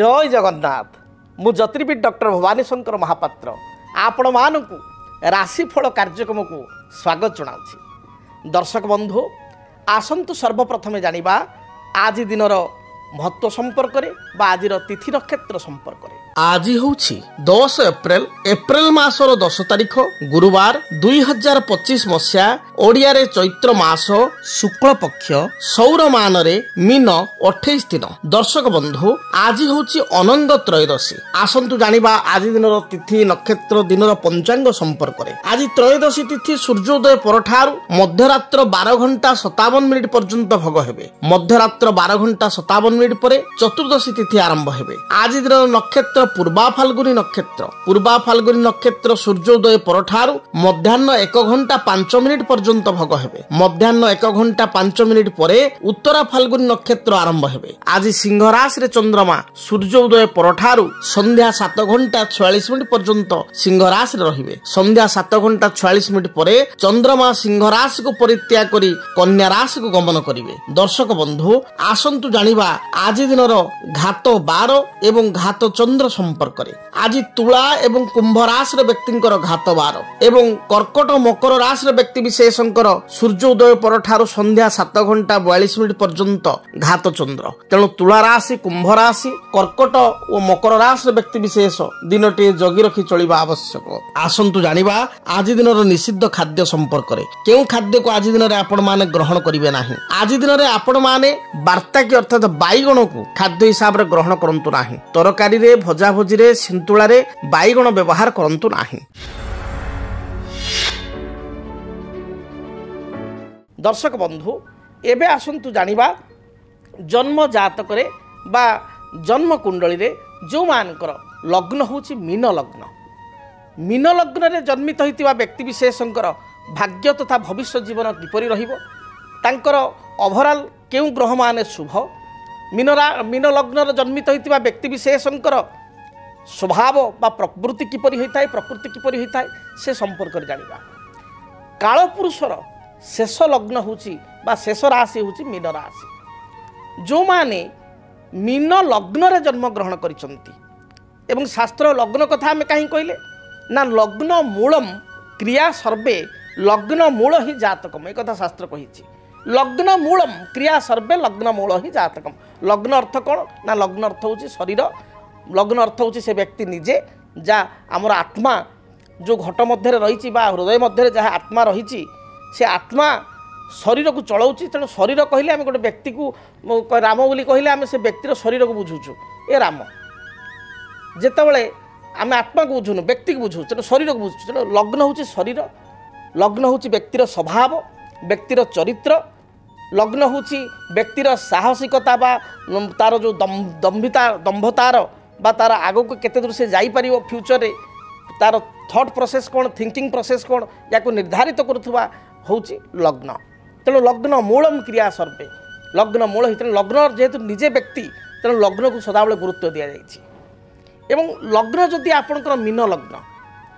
जय जगन्नाथ मु ज्योतिर्विद डॉक्टर भवानी शंकर महापात्र आपण मानकु राशिफल कार्यक्रम को स्वागत जनाऊँ। दर्शक बंधु आसंतु सर्वप्रथम जानिबा आज दिनर महत्व संपर्क आज तिथि नक्षत्र संपर्क आज हूँ 10 एप्रिल एप्रिल मासर 10 तारिख गुरुवार 2025 मसीहा ओडिया रे चैत्र मास शुक्ल पक्ष सौर मान रे मीन 28 दिन। दर्शक बंधु आज हूँ अनंग त्रयोदशी। आसंतु जानिबा आज दिनर तिथि नक्षत्र दिनर पंचांग संपर्क आज त्रयोदशी तिथि सूर्योदय परठारु मध्यरात्र 12 घंटा 57 मिनिट पर्यंत भोग हेबे। मध्यरात्र 12 घंटा 57 मिनिट परे चतुर्दशी तिथि आरंभ हेबे। आज दिनर नक्षत्र पूर्वा फाल्गुनी नक्षत्र सूर्योदय परठारु मध्याह्न 1 घंटा 5 मिनिट पर्यंत भोग हेबे। मध्याह्न 1 घंटा 5 मिनिट परे उत्तरा फाल्गुनी नक्षत्र आरंभ हेबे। आज सिंह राशि रे चंद्रमा सूर्योदय परठारु संध्या 7 घंटा 46 मिनिट पर्यंत सिंह राशि रे रहिबे। संध्या 7 घंटा 46 मिनिट परे चंद्रमा सिंह राशि को परित्याग करी कन्या राशि को गमन करिवे। दर्शक बंधु आसंतु जानिबा आज दिनर घात 12 एवं घात चंद्र संपर्क आज तुला एवं कुंभ राशि व्यक्तिंकर घात 12 एवं कर्कट मकर राशि व्यक्ति विशेषकर सूर्योदय परठारु संध्या 7 घंटा 42 मिनिट पर्यंत घात चंद्र। तेणु तुला राशि कुंभ राशि कर्कट और मकर राशि व्यक्ति विशेष दिनटी जगी रखी चलिबा आवश्यक। आसंतु जानिबा आज दिनर निषिद्ध खाद्य संपर्क केउ खाद्य को आज दिन में आपण माने ग्रहण करिवे नाही। आज दिन में आपण माने वार्ता की अर्थात बाईगण को खाद्य हिसाब रे ग्रहण करंतु नाही। तरकारी रे भजा भजी रे सिंतुला रे बाईगण व्यवहार करंतु नाही। दर्शक बंधु एबे आसंतु जानिबा जन्म जातक रे बा जन्म कुंडली रे जो मानकर लग्न होची मीन लग्न। मीन लग्न रे जन्मित होइतिबा व्यक्ति विशेषकर भाग्य तथा भविष्य जीवन किपरि रहिबो तांकर ओवरऑल केउ ग्रह माने शुभ मीन लग्न जन्मित होइतिबा व्यक्ति विशेषकर स्वभाव बा प्रकृति किपरि होइताय प्रकृति किपरि होइताय से संपर्क जानिबा। काल पुरुषर शेष लग्न होची बा शेष राशि होची मीन राशि। जो माने मीन लग्न रे जन्म ग्रहण करिसंती एवं शास्त्र लग्न कथा हमें कहीं कहले ना लग्न मूलम क्रिया सर्वे लग्न मूल ही जातकम एक कथा शास्त्र कहिछि। लग्न मूलम क्रिया सर्वे लग्न मूल ही जातकम। लग्न अर्थ कौन ना लग्न अर्थ होची शरीर। लग्न अर्थ होची से व्यक्ति निजे जा आमर आत्मा जो घट मध्य रही बा हृदय मध्य जहाँ आत्मा रही से आत्मा शरीर को चलाऊँच। तेणु शरीर कहले आम गोटे व्यक्ति को राम बोली कहले आम से व्यक्तिर शरीर को बुझुचु ए राम जितेबाला आम आत्मा को बुझुनु व्यक्ति को बुझु तेणु शरीर को बुझुचु। तेणु लग्न होची शरीर लग्न होची व्यक्तिर स्वभाव व्यक्तिर चरित्र लग्न होची व्यक्तिर साहसिकता बा तार जो दंभतार बा तार आगो को केते दूर से जाई परिबो फ्यूचर रे तार थॉट प्रोसेस कौन थिंकिंग प्रोसेस कौन या निर्धारित करुवा होची लग्न। तेणु लग्न मूलम क्रिया सर्वे लग्न मूल ही तेणु लग्न जेहेतु निजे व्यक्ति तेणु लग्न को सदाबले गुरुत्व दि जाइछि। एवं लग्न जदि आपणकर मीन लग्न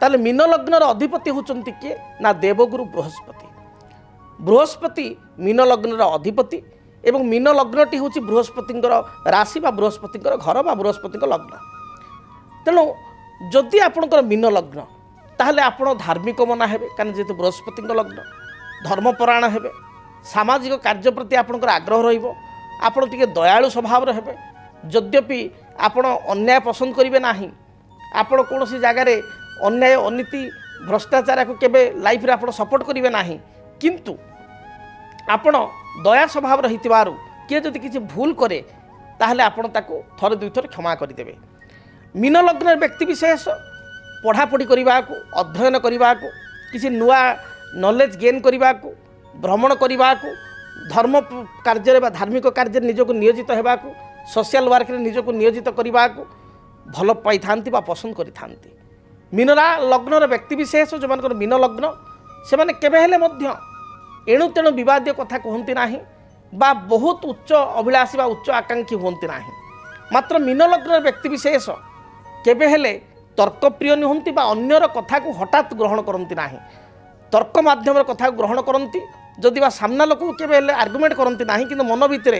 ताले मीन लग्नर अधिपति होचंती किए ना देवगुरु बृहस्पति। बृहस्पति मीन लग्नर अधिपति एवं मीन लग्नटी होची बृहस्पतिंकर राशि बा बृहस्पतिंकर घर बा बृहस्पतिंकर लग्न। तेणु जदि आपणकर मीन लग्न ताहले आपण धार्मिक मना हेबे कारण जेहेतु बृहस्पतिंकर लग्न धर्मपरायण हेबे सामाजिक कार्य प्रति आपणकर आग्रह रहिबो आपण टिके दयालु स्वभाव हेबे। यद्यपि आपण अन्याय पसंद करिवे नाही आपण कोनोसी जगह रे अन्याय अनीति भ्रष्टाचार को केबे लाइफ रे आपण सपोर्ट करिवे नाही किंतु आपण दया स्वभाव रही किए जदि किसी भूल करे ताहले आपण ताको थरे दुई थर क्षमा करदेवे। मीन लग्न व्यक्ति विशेष पढ़ापढ़ी करने को अध्ययन करने को किसी नुआ नॉलेज गेन करने को भ्रमण करने को धर्म कार्य धार्मिक कार्य निजक नियोजित होगा सोशल वर्क रे निजक नियोजित करने को भल पाई था पसंद करि। मीनरा लग्नर व्यक्ति विशेष जो मान मीन लग्न से माने केबे हेले मध्य एणु तेणु विवादीय कथा कहती ना बा बहुत उच्च अभिलाषी बा उच्च आकांक्षी हमें ना। मात्र मीन लग्न व्यक्ति विशेष केबे हेले तर्कप्रिय नुहंती बा अन्यर कथा को हठात ग्रहण करती ना। तर्क माध्यम कथा ग्रहण करती जदि बा सामना लोक केबे हेले आर्गुमेंट करती ना कि मन भितर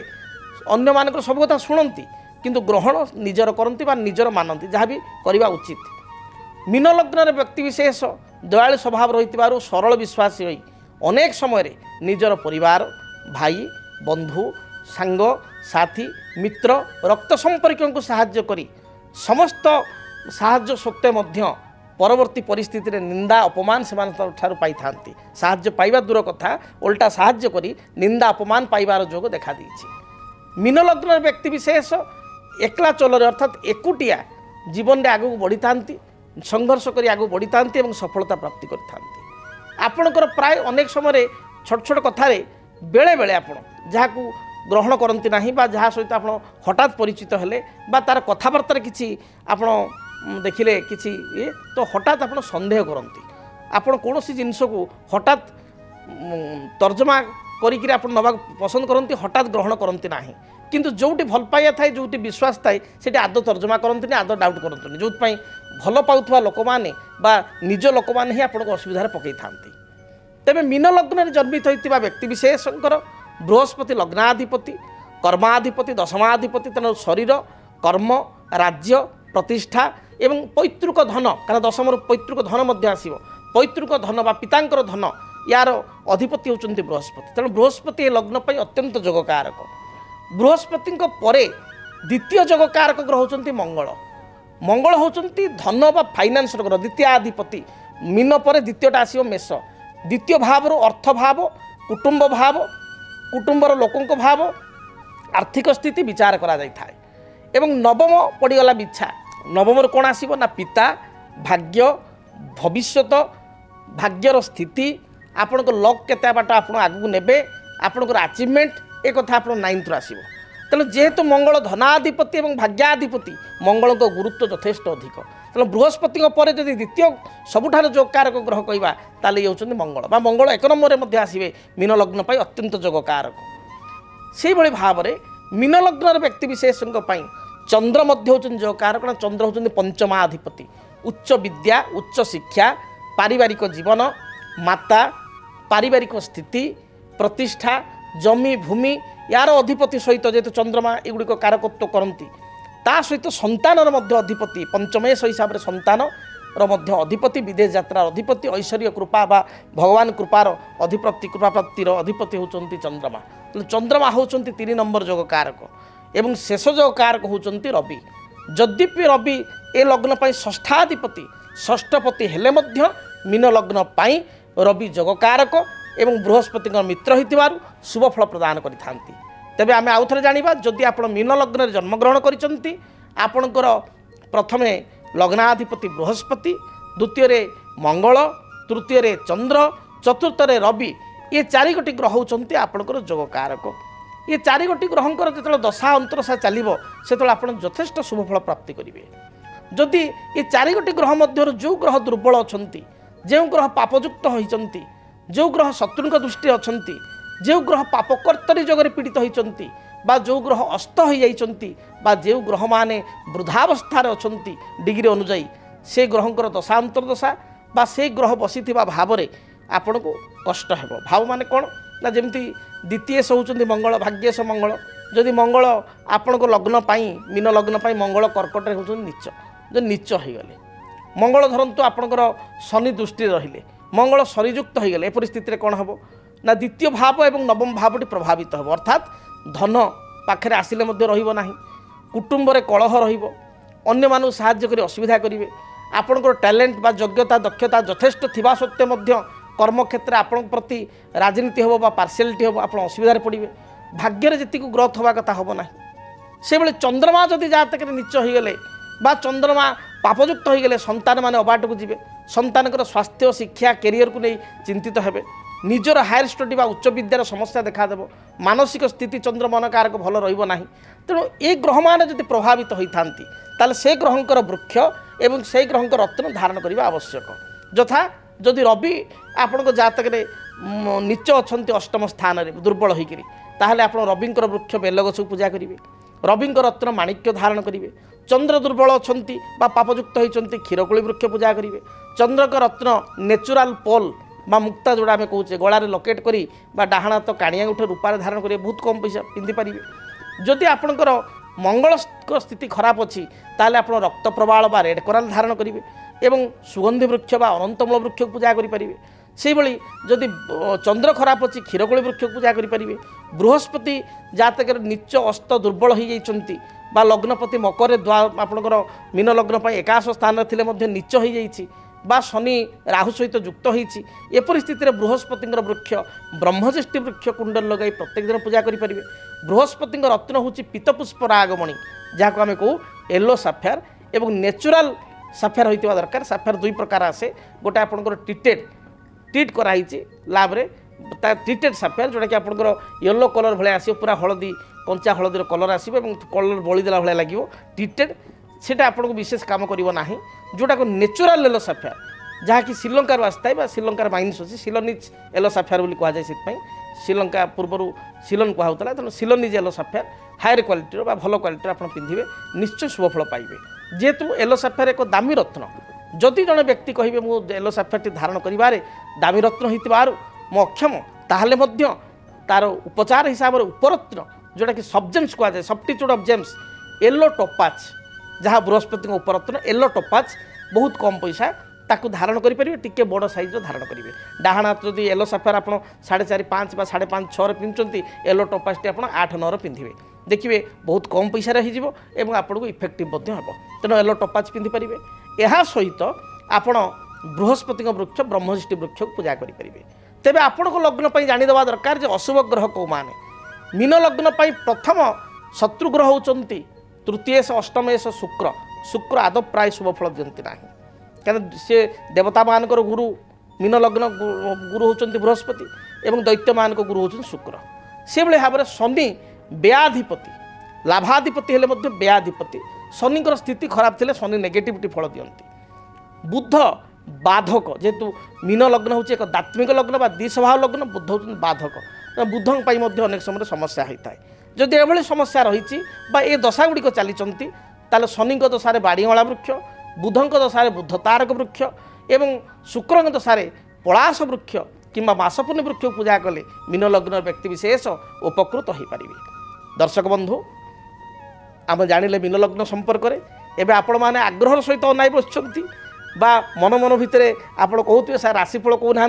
अन्य मान सब कथा शुणती किंतु ग्रहण निजर करती निजर मानती जहाँ भी करवा उचित। मीन लग्न व्यक्ति विशेष दयालु स्वभाव रही सरल विश्वासी होई अनेक समय निजर परिवार भाई बंधु सांग साथी मित्र रक्त संपर्क को साहाय्य करी समस्त साहाय्य सत्वे मध्य परवर्ती परिस्थिति रे निंदा अपमान से पाई थांती। साहाय्य पाइबा दूर कथा उल्टा साहाय्य करी निंदा अपमान पाइबार जोग देखा देइछि। मीन लग्न व्यक्ति विशेष एकला चलरे अर्थात एकुटिया जीवन रे आगु बढ़ी थांती संघर्ष करी आगु बढ़ी थांती एवं सफलता प्राप्ति करि थांती। आपणकर प्राय अनेक समय छोट छोट कथारे बेले बेले आपण जहाकू ग्रहण करती ना जहाँ सहित आप हठात परिचित हेले बा तार कथबार्तार किसी आप देखिले किसी ये तो हठात आप सन्देह करती आपण कौन सी जिनस को हठात तर्जमा करिकिरी आप नवा पसंद करती हठात ग्रहण करती ना किंतु जोटी भल पाइया थाए जोटी विश्वास थाए से आदौ तर्जमा करती आदौ डाउट करते जो भल पाउथवा लोक मैंने बा निज लोक मैंने ही आपको असुविधा पकई था। तेबे मीन लग्न जन्मित होता व्यक्ति विशेषकर बृहस्पति लग्नाधिपति कर्माधिपति दशमाधिपति तेणु शरीर कर्म राज्य प्रतिष्ठा एवं पैतृक धन कारण दशम पैतृक धन आसो पैतृक धन बा पितांकर धन यार अधिपति होती बृहस्पति तेणु बृहस्पति लग्न पर अत्यंत जोगकारक। बृहस्पति परे द्वितीय जोगकारक ग्रह होती मंगल। मंगल होती धन बा फाइनान्स ग्रह द्वितीयाधिपति मीन पर द्वितीयटा आसो मेष द्वितीय भाव अर्थ भाव कुटुंब भाव कुटुंबर लोकों भाव आर्थिक स्थिति विचार करा जाय थाए एवं नवम पड़गला बिछा नवम कौन आसो ना पिता भाग्य भविष्यत भाग्यर स्थिति आपण को लक केते बाट आप आगू नेबे आपणकर अचिवमेंट एक कथा आप नाइन्थ आसो तेणु जेहेतु मंगल धनाधिपति और भाग्याधिपति मंगल को गुरुत्व यथेष्ट अधिक तेणु बृहस्पति पर जब द्वितीय सबुठार जोगकारक ग्रह कहवा ताले ये होउछन्ति मंगल बा मंगल एक नंबर आसवे मीन लग्न पर अत्यंत जोगकारक। से भली भाव में मीन लग्न व्यक्ति विशेष चंद्र होउछन्ति जोगकारक चंद्र होउछन्ति पंचमाधिपति उच्च विद्या उच्च शिक्षा पारिवारिक जीवन माता पारिवारिक स्थिति प्रतिष्ठा जमी भूमि यार अधिपति सहित जेहेतु चंद्रमा एगुड़िक कारकत्व करती ता सहित संतानर मध्य अधिपति पंचमेश हिसाब से संतान अधिपति विदेश यात्रार अधिपति ऐश्वर्य कृपा बा भगवान कृपार अधिपति कृपा प्राप्तिर अधिपति होउछन्ति चंद्रमा। चंद्रमा होउछन्ति 3 नंबर जोग कारक एवं शेष जोग कारक होउछन्ति रवि। यद्यपि रवि ए लग्न पाई षष्ठाधिपति षष्ठपति हेले मध्य मीन लग्न पाई रवि जोग कारक एवं बृहस्पति मित्र होइतिबारु शुभ फल प्रदान करिथांती। तेबे आमे आउ थरे जानिबा जदि आपण मीन लग्न जन्मग्रहण करिसंती आपणकर प्रथमे लग्नाधिपति बृहस्पति द्वितीय रे मंगल तृतीय रे चंद्र चतुर्थ रे रवि ये 4 गोटी ग्रह होउछन्ती आपणकर जोग कारक। ये 4 गोटी ग्रहंकर जेतले दशा अंतरशा चलिबो सेतले आपण यथेष्ट शुभ फल प्राप्ति करिवे। जदि ये 4 गोटी ग्रह मध्य जो ग्रह दुर्बल अछंती जो ग्रह पापयुक्त होइचंती जो ग्रह शत्रुंक दृष्टि अछंती जो ग्रह पापकर्तरी जगह पीड़ित होइचंती बा जो ग्रह अस्त हो जाइचंती बा जो ग्रह माने वृद्धावस्था अछंती डिग्री अनुजाई से ग्रहंकर दशांतर दशा बा से ग्रह बसीथिबा भाव रे आपण को कष्ट हेबो। भाव माने कोन ना जेमती द्वितीय होउचंती मंगल भाग्येश मंगल जदि मंगल आपण को लग्न पाई मीन लग्न पाई मंगल कर्कट रे होउचंती नीच जो नीच होई गले मंगल धरंतु आपणकर शनि दृष्टि रहिले मंगल शनियुक्त हो गले परिस्थिति कौन हम ना द्वितीय भाव एवं नवम भावटी प्रभावित हो अर्थात धन पाखे आसिले रही कुटुंब कलह रन्य मानू साहाय्य कर असुविधा करेंगे आपणकर टैलेंट बा योग्यता दक्षता यथेष्ट थिबा सत्वे कर्म क्षेत्र आपण प्रति राजनीति हो पार्शियालिटी हो आप असुविधा पड़े भाग्य जी ग्रोथ हवा कथा हम ना से बेले चंद्रमा जदि जातक नीच हो गले बा चंद्रमा पापयुक्त हो गले संतान माने अबाट को जीवे संतानकर स्वास्थ्य शिक्षा कैरियर को नहीं चिंतित हेबे निजर हायर स्टडी बा उच्च विद्यार समस्या देखादेव मानसिक स्थिति चंद्र मन कारक भल रहिबो नाही। तेणु ये ग्रह मान जदि प्रभावित होइथांती ताले से ग्रहंकर वृक्ष एवं से ग्रहंकर रत्न धारण करबा आवश्यक। यथा जदि रवि आपण जातक नीच अछंती अष्टम स्थान रे दुर्बल होइकरी ताहले आपण रविंकर वृक्ष बेलगछ पूजा करिवे रविंकर रत्न माणिक्य धारण करिवे। चंद्र दुर्बल अछंती बा पापयुक्त होइचंती क्षीरकोली वृक्ष पूजा करिवे। चंद्रक रत्न नेचुराल पोल बा मुक्ता जोड़ा आम कहे गलार लकेट करी बा डाहाण तो काणिया उठे रूपार धारण करेंगे बहुत कम पैसा पिंधि पारे। जदि आपणकर मंगल स्थिति खराब अच्छी ताले आप रक्त प्रवाल बा रेड कोराल धारण करेंगे एवं सुगंधि वृक्ष बा अनंतमूल वृक्ष को पूजा करेंगे से भली जदि चंद्र खराब अच्छी क्षीरकोली वृक्ष को पूजा करेंगे बृहस्पति जातक नीच अस्त दुर्बल हो जाती बा लग्नपति मकर आपणकर मीन लग्न पर एकादश स्थान थे नीच हो जाइए बा शनि राहु सहित युक्त होती एपरि स्थित बृहस्पति वृक्ष ब्रह्मज्येष्ठी वृक्ष कुंडल लगाई प्रत्येक दिन पूजा करेंगे बृहस्पति रत्न हूँ पीतपुष्प रागमणि जहाँ आम कहू येलो साफायर एवं नेचुराल साफायर होता दरकार साफायर दुई प्रकार आसे गोटे आपंकर ट्रीट कराई लैब्रे ट्रीटेड साफायर जोटा कि आपंकर येलो कलर भाई आस पूरा हलदी कंचा हलदीर कलर आसो कलर बलिदेला भाई लगे ट्रीटेड सेटा आपको विशेष काम करना जोटा को नेचुराल येलो साफायर जहाँकि श्रीलंकार आसता श्रीलंकार माइन्स अच्छी सिलोनिज येलो साफायर बोली कहुए से श्रीलंका पूर्वर सिलोन कहला तेणु सिलोनिज येलो साफायर हायर क्वालिटीर भल क्वालिटीर आप पिंधे निश्चय शुभफल पाइबे जेहेतु येलो साफायर एक दामी रत्न जदि जड़े व्यक्ति कहे मुझे येलो साफायर धारण कर दामी रत्न हो अक्षम ताहले तार उपचार हिसाब से उपरत्न जोटा कि सब जेम्स कहुए substitute of gems yellow topaz जहाँ बृहस्पति उपरत्न येलो टोपाज बहुत कम पैसा ताकू धारण करेंगे टिके बड़ साइज धारण करेंगे डाहाण हाथ जब येलो साफायर आप 4.5 5 बा 5.5 6 पिंधुंट येलो टोपाजटी आप 8 9 पिंधे देखिए बहुत कम पैसा रही आपको इफेक्टिव हम तेणु येलो टोपाज पिंधिपारे यह सहित आपण बृहस्पति वृक्ष ब्रह्मज्येष्ठी वृक्ष को पूजा करेंगे तेरे आपण लग्न पर जानीदवा दरकार जो अशुभ ग्रह कौ माने मीन लग्न प्रथम शत्रु ग्रह होती तृतीय से अष्टम शुक्र शुक्र आदौ प्राय शुभफल दिखती ना क्या सी देवता मान गुरु मीन लग्न गुरु होती बृहस्पति एवं दैत्य मान गुरु होती शुक्र से भाव में शनि व्ययाधिपति लाभाधिपति हेले व्ययाधिपति शनि स्थिति खराब थे शनि नेगेटिविटी फल दिखती बुध बाधक जेहेतु मीन लग्न हूँ एक दात्मिक लग्न बा द्विस्वभाव लग्न बुध हूँ बाधक बुधन अनेक समय समस्या होता है जदि एभली समस्या रही ए दशा गुड़िक चली शनि दशा बाड़ीअला वृक्ष बुधन दशा बुध तारक वृक्ष एवं शुक्र दशा पलाश वृक्ष किंबा मासपूर्णी वृक्ष पूजा कले मीन लग्न व्यक्ति विशेष उपकृत हो पारे। दर्शक बंधु आम जानिले मीन लग्न संपर्क में एवं आपण मैंने आग्रह सहित अनाई बस मन मन भितर आप कहते सर राशिफल कहूना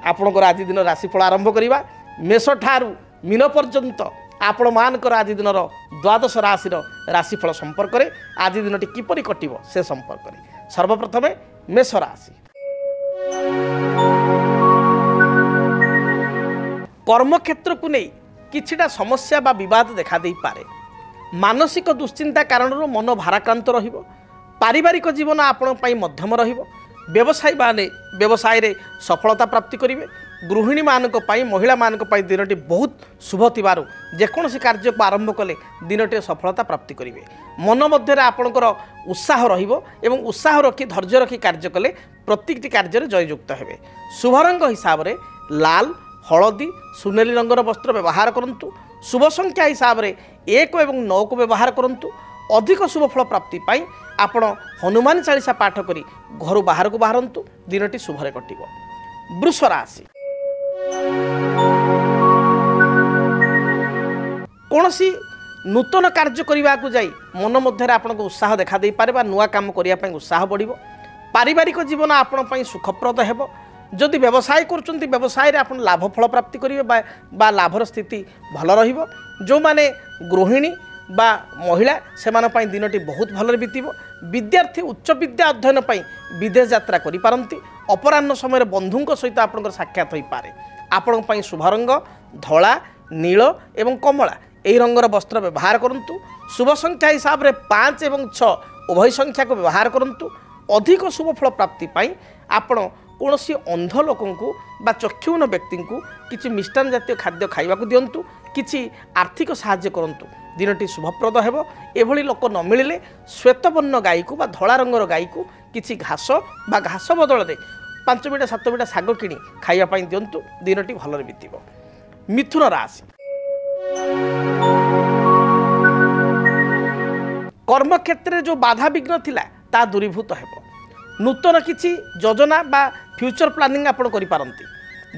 आपणकर आज दिन राशिफल आरंभ करवा मेष ठारू मीन पर्यंत आपण मानकर आज दिन द्वादश राशि राशिफल संपर्क में आज दिन किपरि कटिब से संपर्क में सर्वप्रथम मेष राशि कर्मक्षेत्र को नहीं किछिटा समस्या बा विवाद देखा दे पारे मानसिक दुश्चिंता कारण मन भाराक्रांत रहिबो पारिवारिक जीवन आपण पई मध्यम रहिबो व्यवसायी माने व्यवसाय रे सफलता प्राप्ति करिवे गृहिणी मानक पई महिला मानक पई दिनटी बहुत शुभ थिबारु जेकोसी कार्य को आरंभ कले दिनटी सफलता प्राप्ति करिवे मन मध्य आपणकर उत्साह रहिबो एवं उत्साह रखी धैर्य रखी कार्य कले प्रत्येकटी कार्य जययुक्त हेबे शुभ रंग हिसाब से लाल हलदी सुनेली रंगर वस्त्र व्यवहार करंतु शुभ संख्या हिसाब से 1 एवं 9 को व्यवहार करंतु अधिक शुभफल प्राप्ति पाई आपण हनुमान चालीसा पाठ करी घर बाहर को बाहरंतु दिनटी शुभरे कटिबो। वृष राशि कौनसी नूतन कार्य करने को जाई मन मध्य आपको उत्साह देखा दे पारे नुआ काम करने उत्साह बढ़िबो पारिवारिक जीवन आपण पई सुखप्रद हेबो जदि व्यवसाय करचंती व्यवसाय रे आपण लाभफल प्राप्ति करिवे बा लाभर स्थिति भल रहिबो जो माने गृहिणी बा महिला सेमान पई दिनटी बहुत भल बीतब विद्यार्थी उच्च विद्या अध्ययन पई विदेश यात्रा करि पारंती अपराह्न समय बंधुंक सहित आपनकर साक्षात होई पारे आपण पई शुभ रंग धला नील एवं कमला एही रंगर वस्त्र व्यवहार करंतु शुभ संख्या हिसाब रे 5 एवं 6 उभय संख्या को व्यवहार करंतु अधिक शुभफल प्राप्ति पाई आपण कौनसी अंध लोक बा चक्षुहीन व्यक्ति को किसी मिष्टान जातीय खाद्य खाइबा दिंतु किसी आर्थिक साहाय्य करंतु दिनटी शुभप्रद हेबो एभली लोक न मिलिले श्वेतवर्ण गाई को बा धला रंगर गाई को किसी घास बा घास बदल दे 5 बिटा 7 बिटा साग किणी खाइबा पई दिंतु दिनटी भलरे बीतिबो। मिथुन राशि कर्मक्षेत्र जो बाधा विघ्न थिला ता दूरीभूत हेबो नूतन किसी योजना बा फ्यूचर प्लानिंग आपण करि पारंती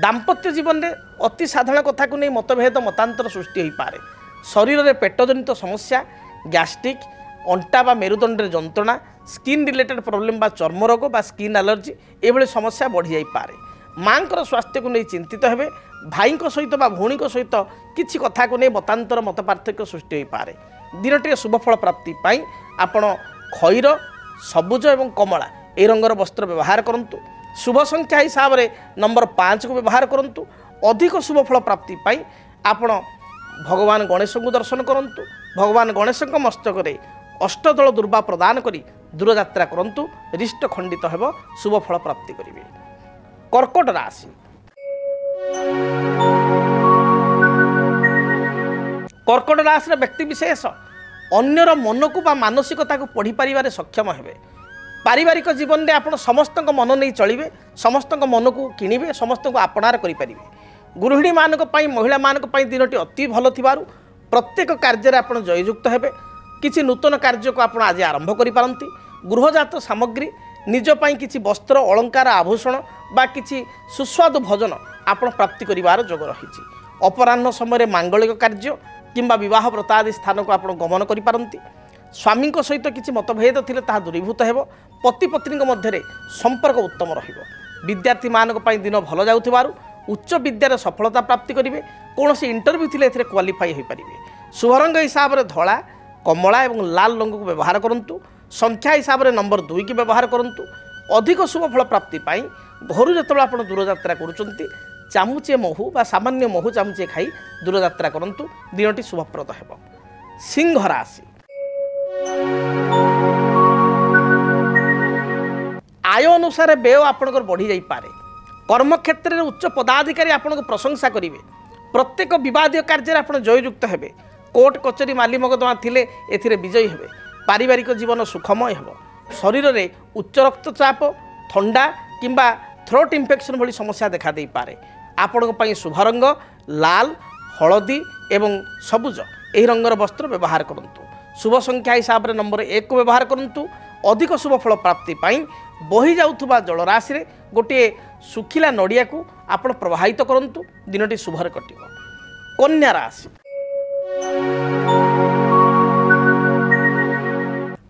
दाम्पत्य जीवन में अति साधारण कथा को नहीं मतभेद मतांतर सृष्टि हो पारे शरीर में पेटजनित समस्या ଗ୍ୟାଷ୍ଟ୍ରିକ୍, अंटा बा मेरुदंड जंत्रणा, स्किन रिलेटेड प्रॉब्लम बा चर्म रोग बा स्किन एलर्जी एभली समस्या बढ़ी जाई पारे। माँकर स्वास्थ्य को नहीं चिंतित हेबे। भाई सहित बा भौणी सहित किसी कथा को नहीं मतांतर मत पार्थक्य सृष्टि हो पारे। दिनटी शुभफल प्राप्ति पाई आपण खैर, सबुज एवं कमला ए रंगर वस्त्र व्यवहार करंतु। शुभ संख्या हिसाब से नंबर 5 को व्यवहार करंतु। अधिक शुभफल प्राप्ति पाई आपण भगवान गणेश को दर्शन करंतु। भगवान गणेश मस्तक रे अष्टदल दुर्वा प्रदान करी दूरयात्रा करंतु। रिष्ट खंडित हेब, शुभफल प्राप्ति करिवे। कर्कट राशि। कर्कट राशि व्यक्ति विशेष अन्यर मन को बा मानसिकता को पढ़ी पारिबारे सक्षम हेबे। पारिवारिक जीवन में आप समस्त मन नहीं चलिए, समस्त मन को किणवे, समस्त को आपणार करें। गृहिणी मान महिला मान दिनटी अति भल थिबारु प्रत्येक कार्य आप जययुक्त हेबे। किसी नूतन कार्य को आप आज आरंभ करिपारंती। गृहजात सामग्री निजपाई किसी वस्त्र अलंकार आभूषण बा किसी सुस्वादु भोजन आप प्राप्ति करिवार जोग रही। अपराह्न समय मांगलिक कार्य किंबा विवाह व्रत आदि स्थान को आप गमन करिपारंती। स्वामी सहित किसी मतभेद थिले ताहा दूरीभूत हेब। पति पत्नी मध्य संपर्क उत्तम रहिबो। विद्यार्थी मानक पई दिन भल जाउथिबारु उच्च विद्यार सफलता प्राप्ति करिवे। कोनोसी इंटरव्यू थिले एथिरे क्वालिफाई होई परिबे। शुभ रंग हिसाब रे धला, कमला एवं लाल रंग को व्यवहार करंतु। संख्या हिसाब रे नंबर 2 की व्यवहार करंतु। अधिक शुभ फल प्राप्ति पाई घर जेतबे आपण दूरयात्रा करूचंती चामुचे महू बा सामान्य महू चामुचे खाई दूरयात्रा करंतु। दिनटी शुभप्रद हेब। सिंह राशि। आय अनुसार व्यय आपणकर बढ़ी जाई पारे। कर्मक्षेत्र में उच्च पदाधिकारी आपको प्रशंसा करेंगे। प्रत्येक विवादीय कार्य आप जययुक्त हेबे। कोर्ट कचेरी माली मकदमा थिले एथिरे विजयी हेबे। पारिवारिक जीवन सुखमय हेब। शरीर में उच्च रक्तचाप, थंडा किंबा थ्रोट इन्फेक्शन भली समस्या देखा दे पारे। आपण शुभ रंग लाल, हलदी एवं सबुज यही रंगर वस्त्र व्यवहार करंतु। शुभ संख्या हिसाब से नंबर 1 को व्यवहार करंतु। अधिक शुभ फल प्राप्ति पाई बही जाउथुबा जलराशि रे गोटे सुखिला नड़िया को आपण प्रवाहित करंतु। दिनटी शुभरे कटिबो। कन्या राशि।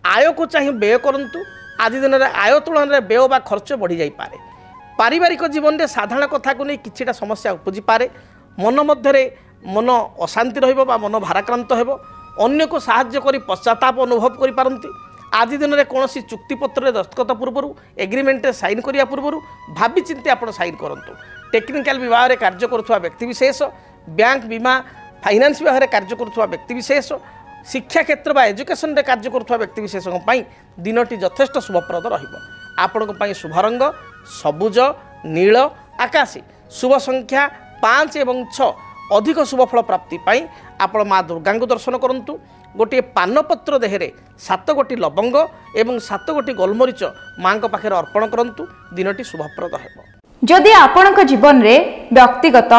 आय को चाहिए व्यय करंतु। आज दिन में आय तुलन में व्यय बा खर्च बढ़ी जाई पारे। पारिवारिक जीवन में साधारण कथा को नहीं किछिटा समस्या उपजी पारे। मन मध्य मन अशांति रहिबो बा मन भाराक्रांत हेबो। अन्य को साहाय्य करी पश्चाताप अनुभव करि पारंती। आज दिन में कौन चुक्तिपत्र दस्तखत पूर्व एग्रीमेंट साइन करिया पूर्व भावी चिंती आप साइन करंतु। टेक्निकल विभाग में कार्य करुवा व्यक्तिविशेष, बैंक बीमा फाइनान्स विभाग में कार्य करुवा व्यक्तिविशेष, शिक्षा क्षेत्र बा एजुकेशन में कार्य करुवा व्यक्तिविशेष दिनटी यथेष्ट शुभप्रद रहिबो। आपण शुभ रंग सबुज, नील, आकाशी। शुभ संख्या 5 एवं 6। अधिक शुभफल प्राप्ति पाई आपण माँ दुर्गा को दर्शन करंतु। गोटे पानपत्र देहरे 7 गोटी लवंग एवं 7 गोटी गोलमरीच माँ पाखे अर्पण करंतु। दिनटी शुभप्रद हेब। जदि आपणक जीवन में व्यक्तिगत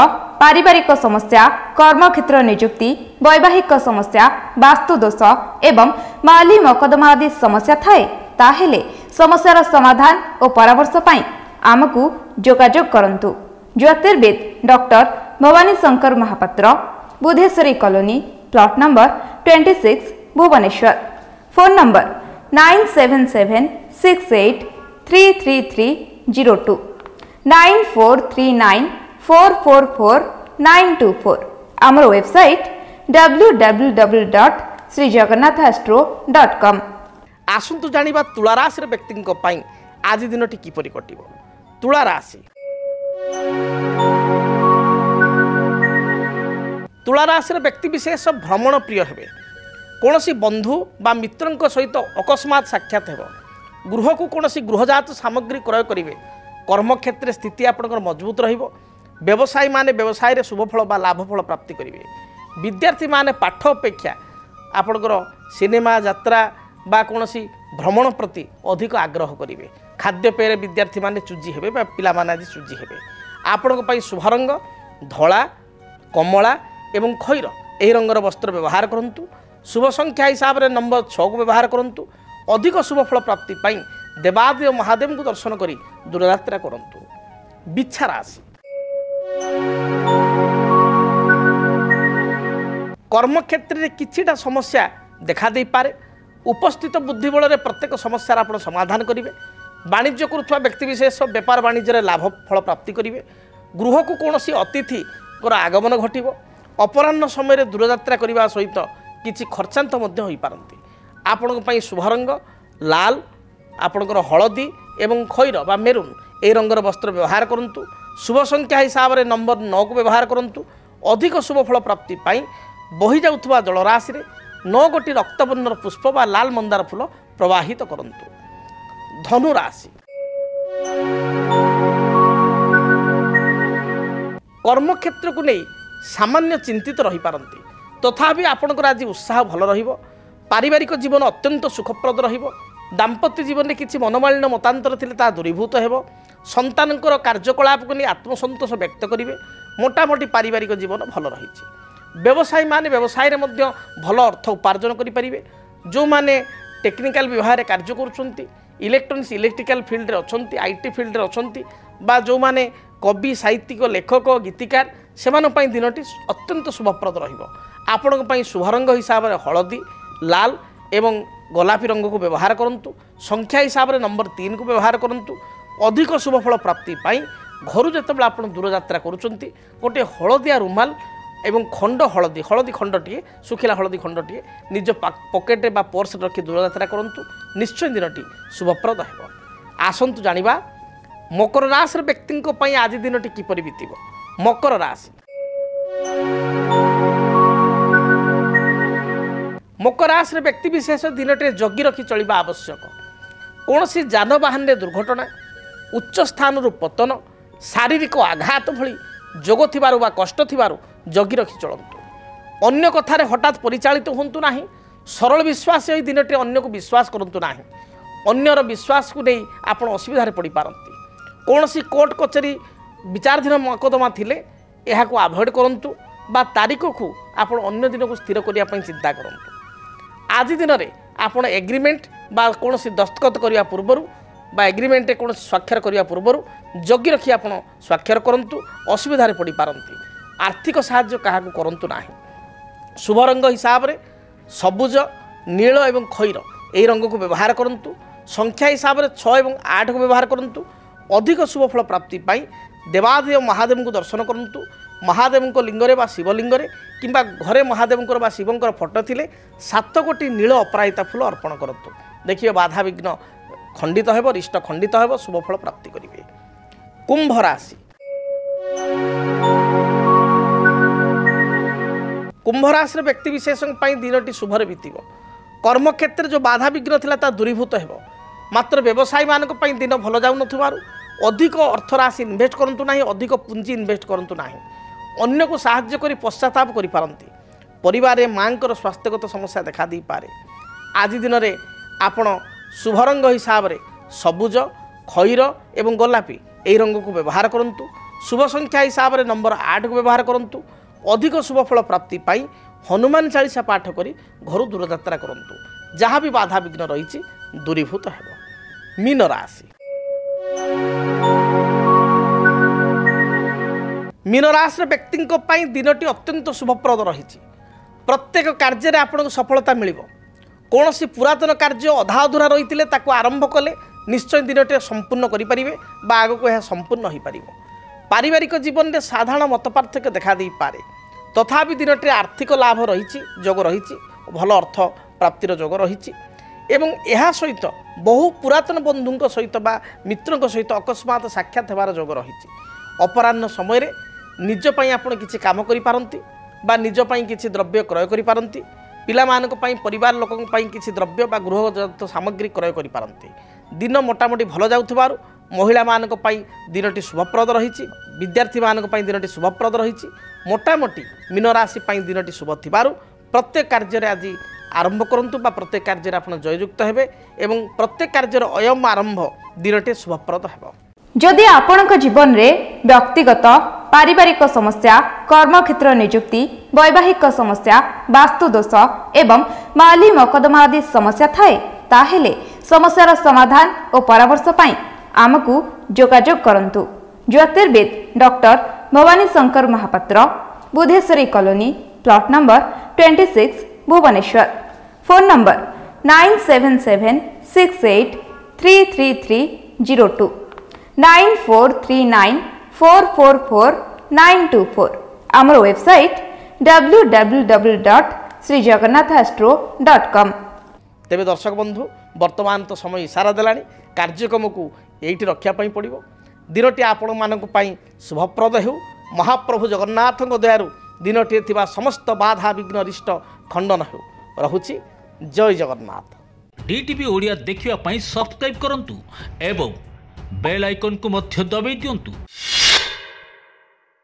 पारिवारिक समस्या, कर्मक्षेत्र नियुक्ति, वैवाहिक समस्या, वास्तुदोष एवं माली मकदमा आदि समस्या थाए ताहेले समस्यार समाधान और परामर्श पाई आमकु जोगाजोग करंतु। ज्योतिर्विद doctor Bhabani Shankar Mahapatra, Budheswari colony, plot number 26, Bhubaneswar. Phone number 9776833302 9439444924। आमर वेबसाइट www.srijagannathastro.com। आसंतु जानिबा तुला राशि व्यक्ति आज दिनटी किपरि कटिबो। तुला राशि। तुला राशि व्यक्ति विशेष भ्रमण प्रिय हेबे। कौनसी बंधु बा मित्र सहित अकस्मात साक्षात हेब। गृह को कौनसी गृहजात सामग्री क्रय करेंगे। कर्मक्षेत्र स्थिति आपंकर मजबूत रहिबो। व्यवसायी माने व्यवसाय रे शुभफल बा लाभफल प्राप्ति करेंगे। विद्यार्थी माने पाठ अपेक्षा आपंकर सिनेमा यात्रा बा कौनसी भ्रमण प्रति अधिक आग्रह करेंगे। खाद्यपेय विद्यार्थी माने चूजी हेबे बा पिला माने आज चूजी हेबे। आपंक पई शुभ रंग धला, कमला एवं खैर यही रंगर वस्त्र व्यवहार करंतु। शुभ संख्या हिसाब से नंबर 6 को व्यवहार करंतु। अधिक शुभफल प्राप्ति पाई देवादेव महादेव को दर्शन करी दूरयात्रा करंतु। बिच्छा राशि। कर्मक्षेत्र में किछिटा समस्या देखा दे पारे। उपस्थित बुद्धि बल प्रत्येक समस्या आप समाधान करेंगे। वाणिज्य करुवा व्यक्तिशेष बेपार वाणिज्य लाभ फल प्राप्ति करेंगे। गृह को कौन अतिथि आगमन घटव। अपराह्न समय दूरयात्रा करने सहित किसी खर्चांत हो पारती। आपण शुभ रंग लाल, आपणकर हलदी एवं खैर बा मेरून ए रंगर वस्त्र व्यवहार करूँ। शुभ संख्या हिसाब से नंबर 9 को व्यवहार करूँ। अधिक शुभ फल प्राप्ति बही जाउथुबा जलराशि 9 गोटी रक्तवर्णर पुष्प बा लाल मंदार फूल प्रवाहित करूँ। धनु राशि कर्मक्षेत्र को नहीं सामान्य चिंतित रही पारती। तथापि आपणकर आज उत्साह भल रहिबो। पारिवारिक जीवन अत्यंत सुखप्रद रहिबो। दाम्पत्य जीवन में किसी मनमालिन्य मतांतर थिले ता दूरीभूत हेबो। संतानकर कार्यकलाप को नहीं आत्मसंतोष व्यक्त करेंगे। मोटामोटी पारिवारिक जीवन भल रही। व्यवसायी माने व्यवसाय रे मध्य भल अर्थ उपार्जन करेंगे। जो माने टेक्निकल विभाग में कार्य करुँच, इलेक्ट्रोनिक्स इलेक्ट्रिकल फील्ड रे अछंती, आईटी फील्ड रे अछंती बा जो माने कवि साहित्यिक लेखक गीतिकार सेमान पई दिनटी अत्यंत शुभप्रद रहिबो। आपण पई शुभ रंग हिसाब से हलदी लाल एवं गोलापी रंग को व्यवहार करूँ। संख्या हिसाब से नंबर 3 को व्यवहार करूँ। अधिक शुभ फल प्राप्ति घर जिते आप दूरयात्रा करुँच गोटे हलदिया रुमाल एवं खंड हलदी हलदी खंडटे सुखिला हलदी खंडटे निज पकेट बा पर्स रखी दूरयात्रा करूँ। निश्चय दिनटी शुभप्रद हो। आसतु जानिबा मकर राशि व्यक्ति आज दिनटी किपरि बीतिब। मकर राशि मकर राशि व्यक्ति विशेष दिनटे जगी रखी चलवा आवश्यक। कौन सी जानवाहन दुर्घटना उच्च स्थान पतन शारीरिक आघात भली जोग थिबारु बा कष्ट थिबारु जगी रखी चलतु। अन्य कथार हठात परिचालित होंतु नाही। सरल विश्वास यही दिनटे अन्य को विश्वास करंतु नाही। अन्यर विश्वास को नहीं आपण असुविधा पड़ पारती। कौन सी कोर्ट कचेरी विचाराधीन मकदमा थिले यह आभोड करूँ बा तारीख को आपण अन्य दिन को स्थिर करने चिंता करूँ। आज दिन में आपण एग्रीमेंट बा कौन सी दस्तखत करने पूर्वर बा एग्रीमेंट कौन स्वाक्षर करने पूर्वर जगी रखी आप स्वाक्षर करूँ। असुविधा पड़ पारती। आर्थिक साहाय्य क्या करूँ ना। शुभ रंग हिसाब से सबुज नील एवं खैर यही रंग को व्यवहार करूँ। संख्या हिसाब से 6 एवं 8 को व्यवहार करूँ। अधिक शुभ फल प्राप्ति देवादेव महादेव को दर्शन करूँ। महादेव को लिंगरे बा शिवलिंगरे किंबा घरे महादेव बा शिवंकर फोटो थिले 7 गोटी नील अपराजिता फूल अर्पण करूँ। देखिए बाधा विघ्न खंडित हेब, रिष्ट खंडित हेब, शुभ फल प्राप्ति करेंगे। कुंभ राशि कुंभ राशि व्यक्ति विशेष दिनटी शुभरे बीतब। कर्मक्षेत्र जो बाधा विघ्न थिला ता दूरीभूत हेब। मात्र व्यवसायी मानक दिन भल जाऊ नथिबारु अधिक अर्थ राशि इन्वेस्ट करंतु नाही। अधिक पुंजी इन्वेस्ट करंतु नाही। अन्य को साहाय्य करी पश्चाताप करि पारंती। परिवार में मांकर स्वास्थ्यगत समस्या देखा दी पारे। आज दिन में आपण शुभ रंग हिसाब से सबुज खैर एवं गोलापी यही रंग को व्यवहार करूँ। शुभ संख्या हिसाब से नंबर 8 को व्यवहार करूँ। अधिक शुभ फल प्राप्ति हनुमान चालीसा पाठ करी घर दूरयात्रा करूँ। जहाँ भी बाधा विघ्न रही दूरीभूत हेब। मीन राशि मीन राशि व्यक्ति दिनटी अत्यंत शुभप्रद रही। प्रत्येक कार्य आपको सफलता मिल। कौन सी पुरातन कार्य अधा अधूरा रही आरंभ कले निश्चय दिनटे संपूर्ण करें बा आग को यह संपूर्ण हो पार। पारिवारिक जीवन में साधारण मत पार्थक्य देखा दे पारे। तथापि दिनटे आर्थिक लाभ रही जोग रही भल अर्थ प्राप्तिर जोग रही एवं यह सहित बहु पुरातन बंधुओं सहित बा मित्रों सहित अकस्मात साक्षात होवार जोग रही। अपराह्न समय निजपाई आप किसी काम करिपारंती बा निजपाई किसी द्रव्य क्रय करिपारंती। पिलामानक पई परिवार लोकन पई किसी द्रव्य बा गृहजात सामग्री क्रय करिपारंती। दिन मोटामोटी भल जाउथबारु महिला मानक पई दिनटी शुभप्रद रही। विद्यार्थी मानक पई दिनटी शुभप्रद रही। मोटामोटी मीन राशि पई दिनटी शुभ थिबारु प्रत्येक कार्य आज आरंभ करंतु बा प्रत्येक कार्य आपण जययुक्त हेबे एवं प्रत्येक कार्य अयम आरंभ दिनटे शुभप्रद हेबो। जदि आपणक जीवन में व्यक्तिगत पारिवारिक समस्या कर्मक्षेत्र नियुक्ति वैवाहिक समस्या वास्तुदोष एवं माली मकदमा आदि समस्या थाए ताहेले समस्यार समाधान और परामर्श पाई आमकु जोगाजोग करंतु। ज्योतिर्विद doctor Bhabani Shankar Mahapatra, Budheswari colony, plot number 26, Bhubaneswar. Phone number 9776833302 9439444924 आमर वेबसाइट www.srijagannathastro.com। तेबे दर्शक बंधु वर्तमान तो समय इशारा देलानी कार्यक्रम को यही रखापी पड़ो दिनटी आपण मानक शुभप्रद हो महाप्रभु जगन्नाथ दयारु दिनटी थिबा समस्त बाधा विघ्न रिष्ट खंडन हो रहुछि। जय जगन्नाथ। डीटीवी ओडिया देखिवा पई सब्सक्राइब करंतु एवं बेल आइकन को मध्य दबाई दियंतु।